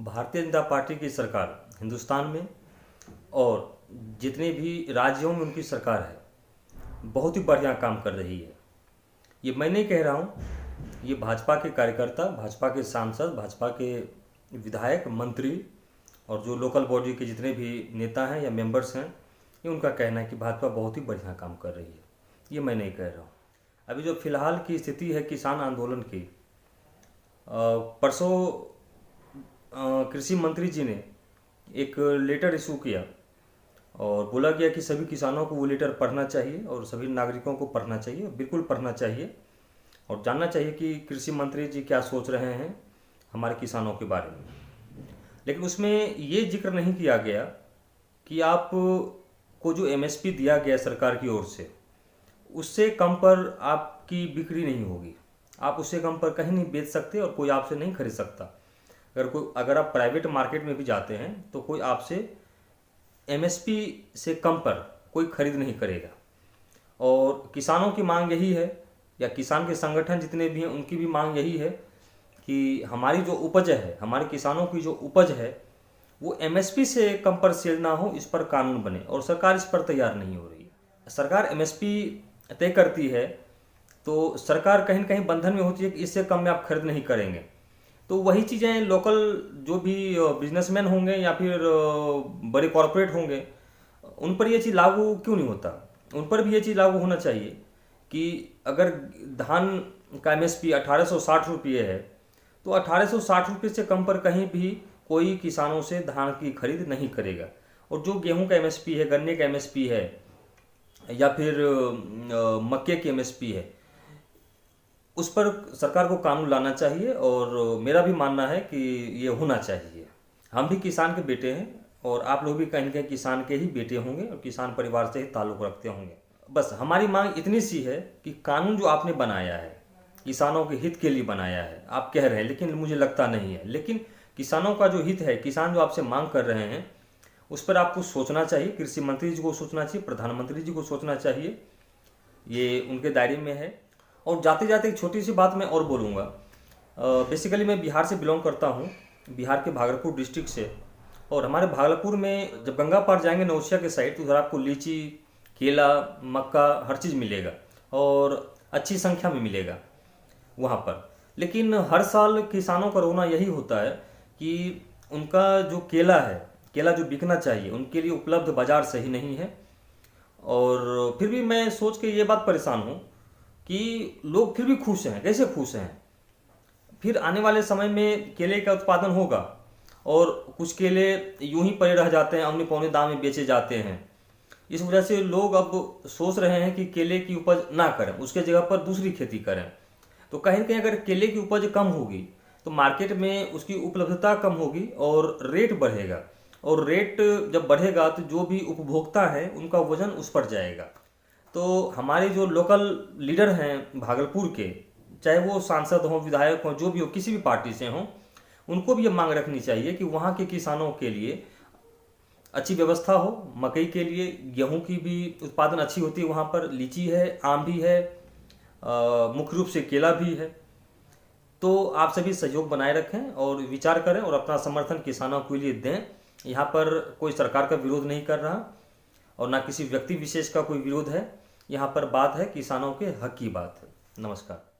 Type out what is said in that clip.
Bharatiya Janata party की सरकार हिंदुस्तान में और जितने भी राज्यों में उनकी सरकार है बहुत ही बढ़िया काम कर रही है। ये मैं नहीं कह रहा हूँ, ये भाजपा के कार्यकर्ता, भाजपा के सांसद, भाजपा के विधायक, मंत्री और जो लोकल बॉडी के जितने भी नेता हैं या मेंबर्स हैं, ये उनका कहना है कि भाजपा बहुत ही बढ़िया काम कर रही है। ये मैं नहीं कह रहा हूँ। अभी जो फिलहाल की स्थिति है किसान आंदोलन की, परसों कृषि मंत्री जी ने एक लेटर इशू किया और बोला गया कि सभी किसानों को वो लेटर पढ़ना चाहिए और सभी नागरिकों को पढ़ना चाहिए, बिल्कुल पढ़ना चाहिए और जानना चाहिए कि कृषि मंत्री जी क्या सोच रहे हैं हमारे किसानों के बारे में। लेकिन उसमें ये जिक्र नहीं किया गया कि आप को जो एमएसपी दिया गया सरकार की ओर से उससे कम पर आपकी बिक्री नहीं होगी, आप उससे कम पर कहीं नहीं बेच सकते और कोई आपसे नहीं खरीद सकता। अगर आप प्राइवेट मार्केट में भी जाते हैं तो कोई आपसे एमएसपी से कम पर कोई खरीद नहीं करेगा। और किसानों की मांग यही है, या किसान के संगठन जितने भी हैं उनकी भी मांग यही है कि हमारी जो उपज है, हमारे किसानों की जो उपज है वो एमएसपी से कम पर सेल ना हो, इस पर कानून बने। और सरकार इस पर तैयार नहीं हो रही है। सरकार एमएसपी तय करती है तो सरकार कहीं न कहीं बंधन में होती है कि इससे कम में आप खरीद नहीं करेंगे। तो वही चीज़ें लोकल जो भी बिजनेसमैन होंगे या फिर बड़े कॉरपोरेट होंगे उन पर ये चीज़ लागू क्यों नहीं होता। उन पर भी ये चीज़ लागू होना चाहिए कि अगर धान का एमएसपी 1860 रुपये है तो 1860 रुपये से कम पर कहीं भी कोई किसानों से धान की खरीद नहीं करेगा। और जो गेहूं का एमएसपी है, गन्ने का एमएसपी है या फिर मक्के की एमएसपी है, उस पर सरकार को कानून लाना चाहिए। और मेरा भी मानना है कि ये होना चाहिए। हम भी किसान के बेटे हैं और आप लोग भी कहीं न कहीं किसान के ही बेटे होंगे और किसान परिवार से ही ताल्लुक़ रखते होंगे। बस हमारी मांग इतनी सी है कि कानून जो आपने बनाया है किसानों के हित के लिए बनाया है, आप कह रहे हैं, लेकिन मुझे लगता नहीं है। लेकिन किसानों का जो हित है, किसान जो आपसे मांग कर रहे हैं, उस पर आपको सोचना चाहिए। कृषि मंत्री जी को सोचना चाहिए, प्रधानमंत्री जी को सोचना चाहिए, ये उनके दायरे में है। और जाते जाते एक छोटी सी बात मैं और बोलूँगा। बेसिकली मैं बिहार से बिलोंग करता हूँ, बिहार के भागलपुर डिस्ट्रिक्ट से। और हमारे भागलपुर में जब गंगा पार जाएंगे नौसिया के साइड तो उधर आपको लीची, केला, मक्का हर चीज़ मिलेगा और अच्छी संख्या में मिलेगा वहाँ पर। लेकिन हर साल किसानों का रोना यही होता है कि उनका जो केला है, केला जो बिकना चाहिए उनके लिए उपलब्ध बाज़ार सही नहीं है। और फिर भी मैं सोच के ये बात परेशान हूँ कि लोग फिर भी खुश हैं। कैसे खुश हैं? फिर आने वाले समय में केले का उत्पादन होगा और कुछ केले यूं ही पड़े रह जाते हैं, औने पौने दाम में बेचे जाते हैं। इस वजह से लोग अब सोच रहे हैं कि केले की उपज ना करें, उसके जगह पर दूसरी खेती करें। तो कहीं न कहीं अगर केले की उपज कम होगी तो मार्केट में उसकी उपलब्धता कम होगी और रेट बढ़ेगा। और रेट जब बढ़ेगा तो जो भी उपभोक्ता है उनका वजन उस पर जाएगा। तो हमारे जो लोकल लीडर हैं भागलपुर के, चाहे वो सांसद हों, विधायक हों, जो भी हो, किसी भी पार्टी से हों, उनको भी ये मांग रखनी चाहिए कि वहाँ के किसानों के लिए अच्छी व्यवस्था हो। मकई के लिए, गेहूं की भी उत्पादन अच्छी होती है वहाँ पर, लीची है, आम भी है, मुख्य रूप से केला भी है। तो आप सभी सहयोग बनाए रखें और विचार करें और अपना समर्थन किसानों के लिए दें। यहाँ पर कोई सरकार का विरोध नहीं कर रहा और ना किसी व्यक्ति विशेष का कोई विरोध है। यहाँ पर बात है किसानों के हक की बात है। नमस्कार।